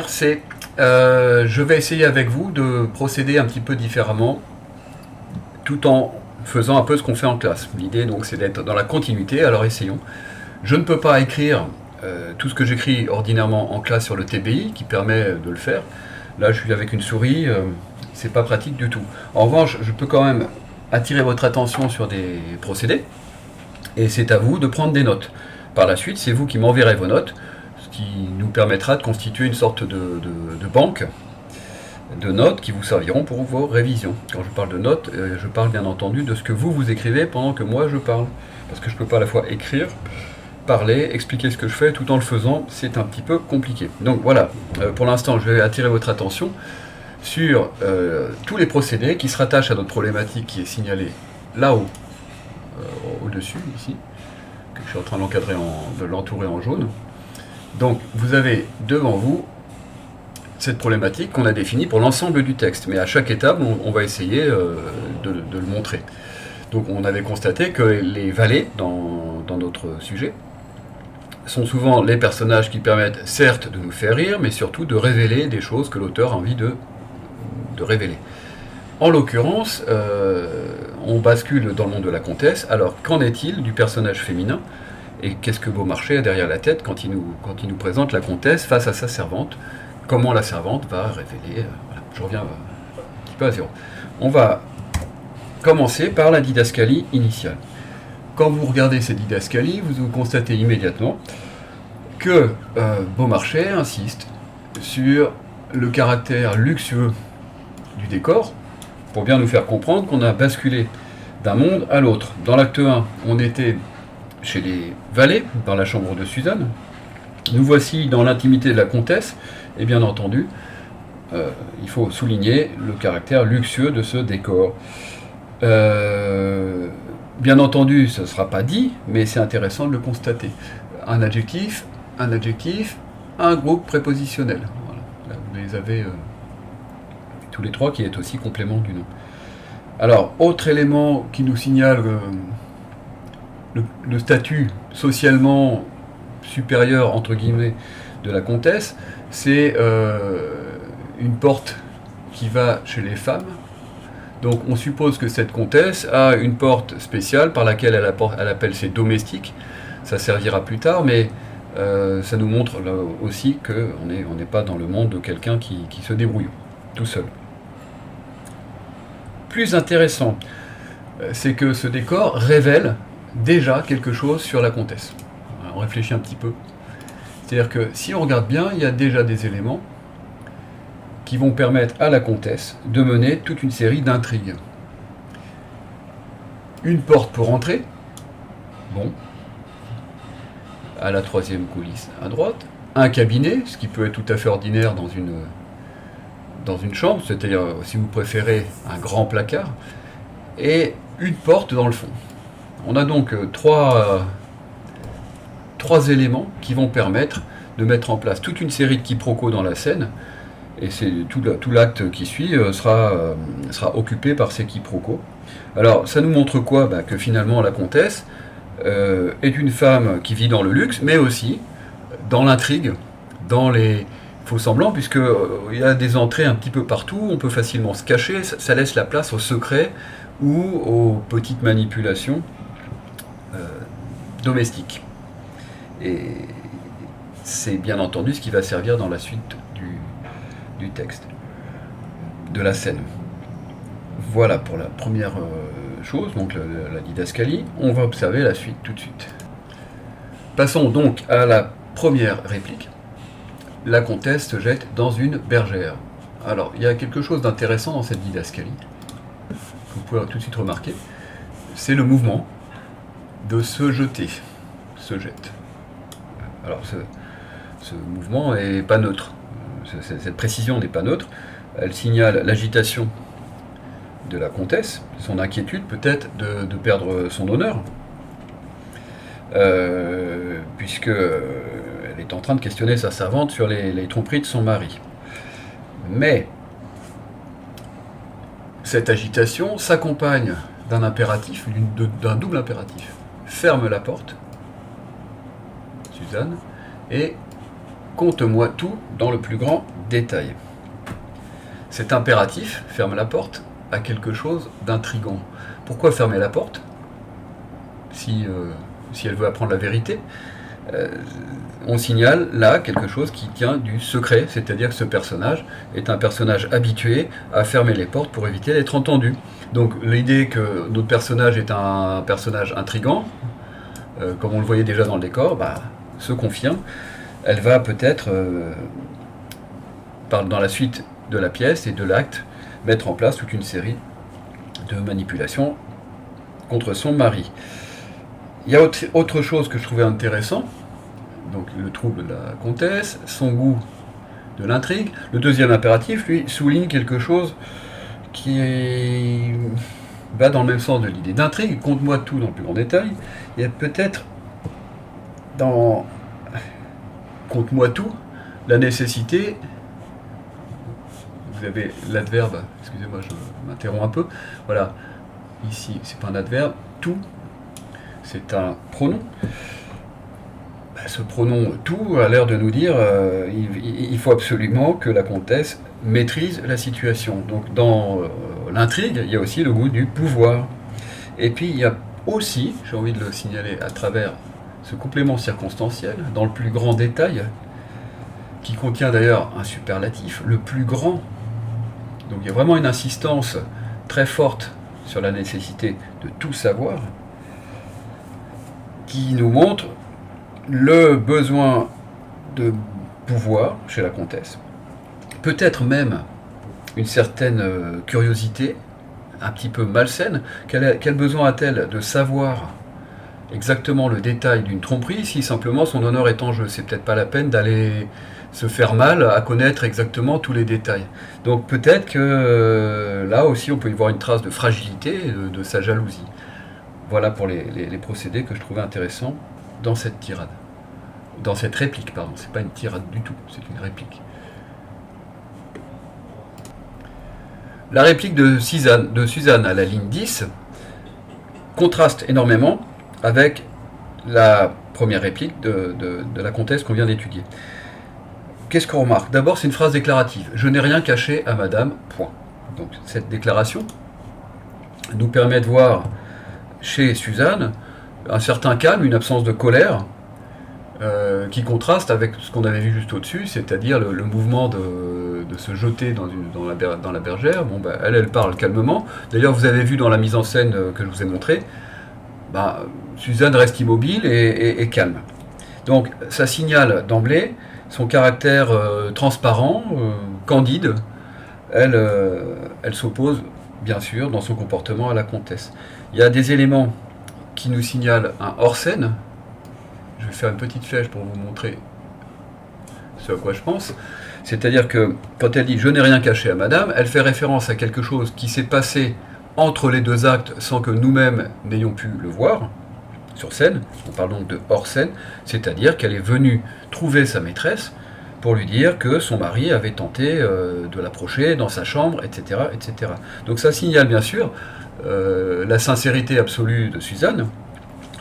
C'est, je vais essayer avec vous de procéder un petit peu différemment, tout en faisant un peu ce qu'on fait en classe. L'idée donc c'est d'être dans la continuité, alors essayons. Je ne peux pas écrire tout ce que j'écris ordinairement en classe sur le TBI, qui permet de le faire. Là je suis avec une souris, c'est pas pratique du tout. En revanche, je peux quand même attirer votre attention sur des procédés, et c'est à vous de prendre des notes. Par la suite, c'est vous qui m'enverrez vos notes, ce qui nous permettra de constituer une sorte de banque de notes qui vous serviront pour vos révisions. Quand je parle de notes, je parle bien entendu de ce que vous écrivez pendant que moi je parle. Parce que je ne peux pas à la fois écrire, parler, expliquer ce que je fais tout en le faisant, c'est un petit peu compliqué. Donc voilà, pour l'instant je vais attirer votre attention sur tous les procédés qui se rattachent à notre problématique qui est signalée là-haut, au-dessus, ici, que je suis en train de l'entourer en jaune. Donc vous avez devant vous cette problématique qu'on a définie pour l'ensemble du texte, mais à chaque étape on va essayer de le montrer. Donc on avait constaté que les valets dans notre sujet sont souvent les personnages qui permettent certes de nous faire rire, mais surtout de révéler des choses que l'auteur a envie de révéler. En l'occurrence, on bascule dans le monde de la comtesse. Alors qu'en est-il du personnage féminin? Et qu'est-ce que Beaumarchais a derrière la tête quand il nous présente la comtesse face à sa servante? Comment la servante va révéler... voilà, je reviens un petit peu à zéro. On va commencer par la didascalie initiale. Quand vous regardez cette didascalie, vous constatez immédiatement que Beaumarchais insiste sur le caractère luxueux du décor, pour bien nous faire comprendre qu'on a basculé d'un monde à l'autre. Dans l'acte 1, on était chez les valets, dans la chambre de Suzanne. Nous voici dans l'intimité de la comtesse, et bien entendu, il faut souligner le caractère luxueux de ce décor. Bien entendu, ce ne sera pas dit, mais c'est intéressant de le constater. Un adjectif, un groupe prépositionnel. Voilà. Là, vous les avez tous les trois, qui est aussi complément du nom. Alors, autre élément qui nous signale le statut socialement supérieur, entre guillemets, de la comtesse, c'est une porte qui va chez les femmes. Donc on suppose que cette comtesse a une porte spéciale par laquelle elle appelle ses domestiques. Ça servira plus tard, mais ça nous montre là aussi qu'on n'est pas dans le monde de quelqu'un qui se débrouille tout seul. Plus intéressant, c'est que ce décor révèle déjà quelque chose sur la comtesse. On réfléchit un petit peu. C'est-à-dire que si on regarde bien, il y a déjà des éléments qui vont permettre à la comtesse de mener toute une série d'intrigues. Une porte pour entrer, bon, à la troisième coulisse à droite, un cabinet, ce qui peut être tout à fait ordinaire dans une chambre, c'est-à-dire, si vous préférez, un grand placard, et une porte dans le fond. On a donc trois éléments qui vont permettre de mettre en place toute une série de quiproquos dans la scène, et tout l'acte qui suit sera occupé par ces quiproquos. Alors, ça nous montre quoi? Que finalement, la comtesse est une femme qui vit dans le luxe, mais aussi dans l'intrigue, dans les faux semblants, puisqu'il y a des entrées un petit peu partout, on peut facilement se cacher, ça laisse la place au secret ou aux petites manipulations domestiques. Et c'est bien entendu ce qui va servir dans la suite du texte, de la scène. Voilà pour la première chose, donc la didascalie. On va observer la suite tout de suite. Passons donc à la première réplique. La comtesse se jette dans une bergère. Alors, il y a quelque chose d'intéressant dans cette didascalie, que vous pouvez tout de suite remarquer, c'est le mouvement de se jeter, se jette. Alors, ce mouvement n'est pas neutre. Cette précision n'est pas neutre. Elle signale l'agitation de la comtesse, son inquiétude peut-être de perdre son honneur, puisque elle est en train de questionner sa servante sur les tromperies de son mari. Mais cette agitation s'accompagne d'un impératif, d'un double impératif. Ferme la porte, Suzanne, et conte-moi tout dans le plus grand détail. Cet impératif ferme la porte à quelque chose d'intrigant. Pourquoi fermer la porte si elle veut apprendre la vérité? On signale là quelque chose qui tient du secret, c'est-à-dire que ce personnage est un personnage habitué à fermer les portes pour éviter d'être entendu. Donc l'idée que notre personnage est un personnage intrigant, comme on le voyait déjà dans le décor, se confirme. Elle va peut-être, dans la suite de la pièce et de l'acte, mettre en place toute une série de manipulations contre son mari. Il y a autre chose que je trouvais intéressant, donc le trouble de la comtesse, son goût de l'intrigue. Le deuxième impératif, lui, souligne quelque chose qui va dans le même sens de l'idée d'intrigue. Conte-moi tout dans le plus grand détail. Il y a peut-être dans conte-moi tout la nécessité. Vous avez l'adverbe, excusez-moi, je m'interromps un peu. Voilà, ici, c'est pas un adverbe, tout, c'est un pronom. Ce pronom tout a l'air de nous dire il faut absolument que la comtesse maîtrise la situation. Donc dans l'intrigue, il y a aussi le goût du pouvoir. Et puis il y a aussi, j'ai envie de le signaler à travers ce complément circonstanciel, dans le plus grand détail, qui contient d'ailleurs un superlatif, le plus grand. Donc il y a vraiment une insistance très forte sur la nécessité de tout savoir, qui nous montre le besoin de pouvoir chez la comtesse. Peut-être même une certaine curiosité, un petit peu malsaine. Quel besoin a-t-elle de savoir exactement le détail d'une tromperie si simplement son honneur est en jeu? C'est peut-être pas la peine d'aller se faire mal à connaître exactement tous les détails. Donc peut-être que là aussi on peut y voir une trace de fragilité, de sa jalousie. Voilà pour les procédés que je trouvais intéressants dans cette tirade. Dans cette réplique, pardon. C'est pas une tirade du tout, c'est une réplique. La réplique de Suzanne à la ligne 10 contraste énormément avec la première réplique de la comtesse qu'on vient d'étudier. Qu'est-ce qu'on remarque? D'abord, c'est une phrase déclarative. Je n'ai rien caché à madame, point. Donc, cette déclaration nous permet de voir chez Suzanne un certain calme, une absence de colère, qui contraste avec ce qu'on avait vu juste au-dessus, c'est-à-dire le mouvement de se jeter dans la bergère. Bon, elle parle calmement. D'ailleurs, vous avez vu dans la mise en scène que je vous ai montrée, Suzanne reste immobile et calme. Donc, ça signale d'emblée son caractère transparent, candide. Elle s'oppose, bien sûr, dans son comportement à la comtesse. Il y a des éléments qui nous signalent un hors-scène. Je vais faire une petite flèche pour vous montrer ce à quoi je pense. C'est-à-dire que quand elle dit « je n'ai rien caché à madame », elle fait référence à quelque chose qui s'est passé entre les deux actes sans que nous-mêmes n'ayons pu le voir sur scène. On parle donc de hors-scène, c'est-à-dire qu'elle est venue trouver sa maîtresse pour lui dire que son mari avait tenté de l'approcher dans sa chambre, etc., etc. Donc ça signale bien sûr la sincérité absolue de Suzanne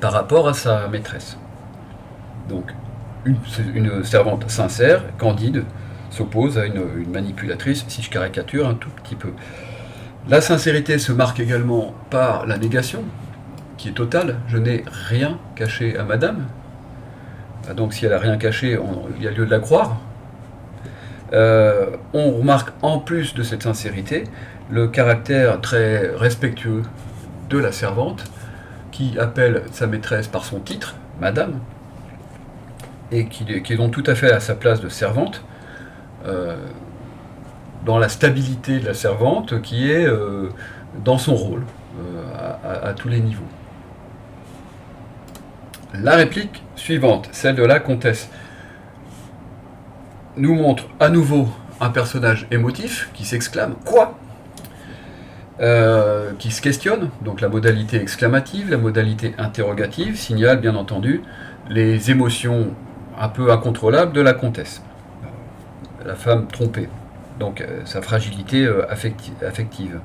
par rapport à sa maîtresse. Donc une servante sincère, candide, s'oppose à une manipulatrice, si je caricature un tout petit peu. La sincérité se marque également par la négation, qui est totale. Je n'ai rien caché à madame. Donc si elle n'a rien caché, il y a lieu de la croire. On remarque en plus de cette sincérité le caractère très respectueux de la servante, qui appelle sa maîtresse par son titre, madame, et qui est donc tout à fait à sa place de servante, dans la stabilité de la servante, qui est dans son rôle, à tous les niveaux. La réplique suivante, celle de la comtesse, nous montre à nouveau un personnage émotif qui s'exclame « Quoi ?» qui se questionne, donc la modalité exclamative, la modalité interrogative signale bien entendu les émotions un peu incontrôlables de la comtesse, la femme trompée, donc sa fragilité affective.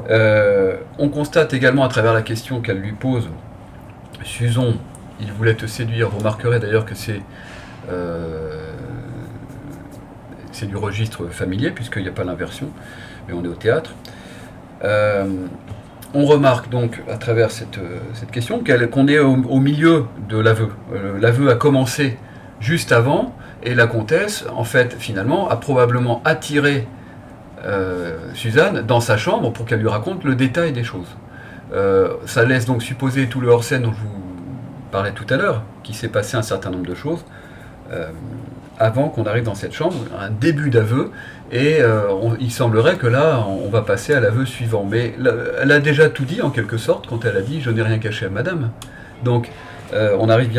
On constate également à travers la question qu'elle lui pose « Suzon, il voulait te séduire », vous remarquerez d'ailleurs que c'est c'est du registre familier, puisqu'il n'y a pas l'inversion, mais on est au théâtre. On remarque donc à travers cette question qu'on est au milieu de l'aveu. L'aveu a commencé juste avant, et la comtesse, en fait, finalement, a probablement attiré Suzanne dans sa chambre pour qu'elle lui raconte le détail des choses. Ça laisse donc supposer tout le hors-scène dont je vous parlais tout à l'heure, qu'il s'est passé un certain nombre de choses avant qu'on arrive dans cette chambre, un début d'aveu, et il semblerait que là, on va passer à l'aveu suivant. Mais elle a déjà tout dit en quelque sorte quand elle a dit « je n'ai rien caché à madame ». Donc on arrive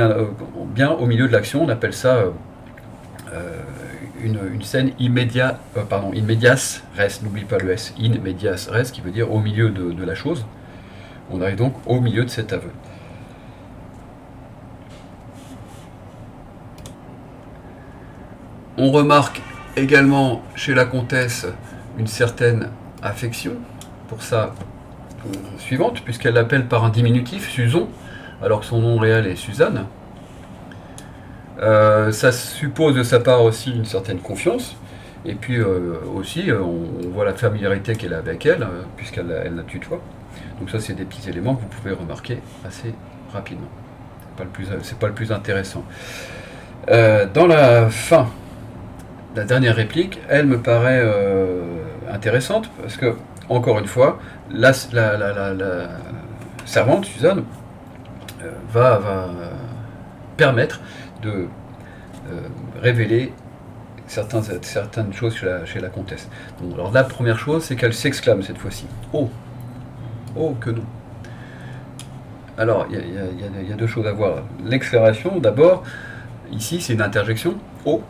bien au milieu de l'action, on appelle ça une scène in medias res, n'oublie pas le S, in medias res, qui veut dire au milieu de la chose. On arrive donc au milieu de cet aveu. On remarque également chez la comtesse une certaine affection pour sa suivante, puisqu'elle l'appelle par un diminutif, Suzon, alors que son nom réel est Suzanne. Ça suppose de sa part aussi une certaine confiance, et puis aussi on voit la familiarité qu'elle a avec elle, puisqu'elle la tutoie. Donc ça, c'est des petits éléments que vous pouvez remarquer assez rapidement. C'est pas le plus intéressant. Dans la fin, la dernière réplique, elle me paraît intéressante, parce que, encore une fois, la servante, Suzanne, va permettre de révéler certaines choses chez la comtesse. Donc, alors la première chose, c'est qu'elle s'exclame cette fois-ci. Oh, oh que non. Alors, il y a deux choses à voir. L'exclamation, d'abord, ici, c'est une interjection. Oh,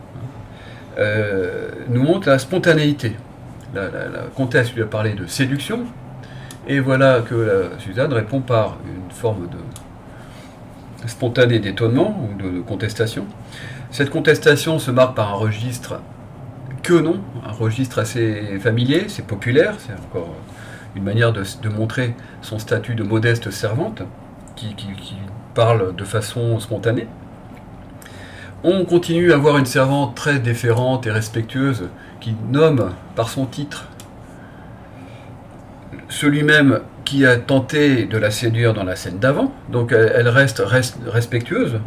nous montre la spontanéité. La comtesse lui a parlé de séduction, et voilà que Suzanne répond par une forme de spontané d'étonnement ou de contestation. Cette contestation se marque par un registre que non, un registre assez familier, c'est populaire, c'est encore une manière de montrer son statut de modeste servante, qui parle de façon spontanée. On continue à avoir une servante très déférente et respectueuse qui nomme par son titre celui-même qui a tenté de la séduire dans la scène d'avant. Donc elle reste respectueuse,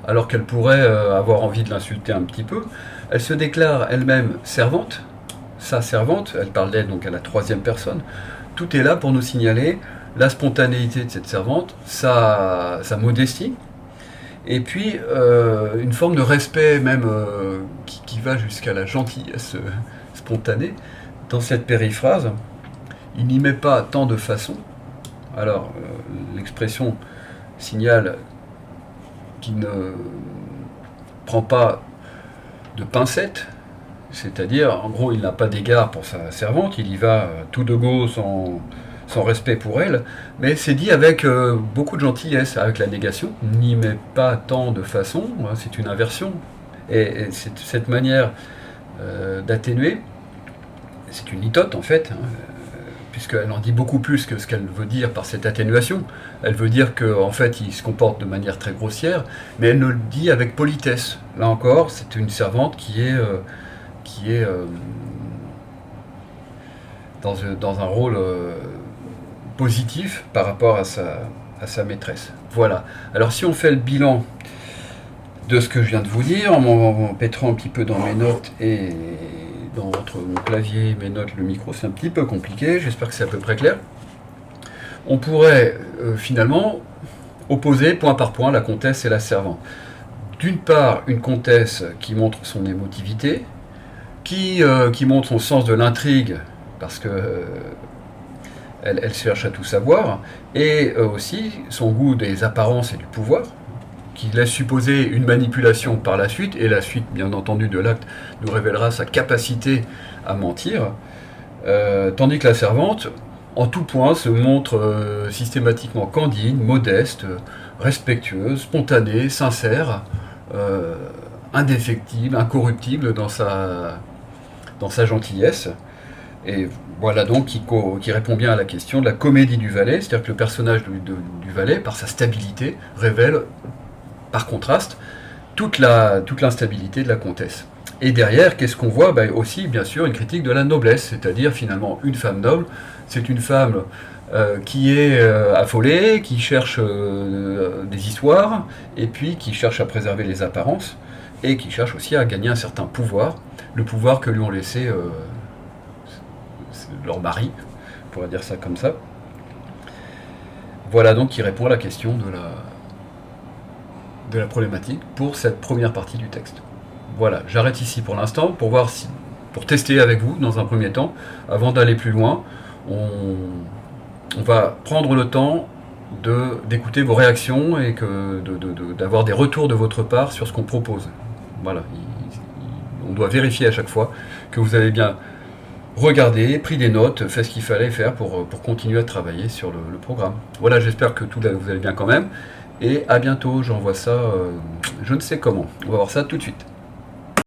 alors qu'elle pourrait avoir envie de l'insulter un petit peu. Elle se déclare elle-même servante, sa servante, elle parle d'elle donc à la troisième personne. Tout est là pour nous signaler la spontanéité de cette servante, sa modestie, et puis une forme de respect même qui va jusqu'à la gentillesse spontanée. Dans cette périphrase, il n'y met pas tant de façons. Alors, l'expression signale qu'il ne prend pas de pincettes, c'est-à-dire, en gros, il n'a pas d'égard pour sa servante, il y va tout de go sans respect pour elle, mais c'est dit avec beaucoup de gentillesse, avec la négation, n'y met pas tant de façons, c'est une inversion, et cette manière d'atténuer, c'est une litote en fait, puisqu'elle en dit beaucoup plus que ce qu'elle veut dire par cette atténuation. Elle veut dire qu'en fait, il se comporte de manière très grossière, mais elle ne le dit avec politesse. Là encore, c'est une servante qui est dans un rôle positif par rapport à sa maîtresse. Voilà. Alors si on fait le bilan de ce que je viens de vous dire, en m'empêtrant un petit peu dans mes notes et entre mon clavier et mes notes, le micro, c'est un petit peu compliqué, j'espère que c'est à peu près clair. On pourrait finalement opposer point par point la comtesse et la servante. D'une part, une comtesse qui montre son émotivité, qui montre son sens de l'intrigue, parce que elle cherche à tout savoir, et aussi son goût des apparences et du pouvoir, qui laisse supposer une manipulation par la suite, et la suite, bien entendu, de l'acte nous révélera sa capacité à mentir, tandis que la servante, en tout point, se montre systématiquement candide, modeste, respectueuse, spontanée, sincère, indéfectible, incorruptible dans sa gentillesse. Et voilà donc qui répond bien à la question de la comédie du valet, c'est-à-dire que le personnage du valet, par sa stabilité, révèle par contraste toute l'instabilité de la comtesse. Et derrière, qu'est-ce qu'on voit? Ben, aussi, bien sûr, une critique de la noblesse, c'est-à-dire finalement une femme noble, c'est une femme qui est affolée, qui cherche des histoires, et puis qui cherche à préserver les apparences, et qui cherche aussi à gagner un certain pouvoir, le pouvoir que lui ont laissé leur mari, on pourrait dire ça comme ça. Voilà donc qui répond à la question de la problématique pour cette première partie du texte. Voilà, j'arrête ici pour l'instant pour voir si, pour tester avec vous dans un premier temps, avant d'aller plus loin, on va prendre le temps d'écouter vos réactions et d'avoir des retours de votre part sur ce qu'on propose. Voilà, on doit vérifier à chaque fois que vous avez bien regardé, pris des notes, fait ce qu'il fallait faire pour continuer à travailler sur le programme. Voilà, j'espère que vous allez bien quand même. Et à bientôt, j'envoie ça, je ne sais comment. On va voir ça tout de suite.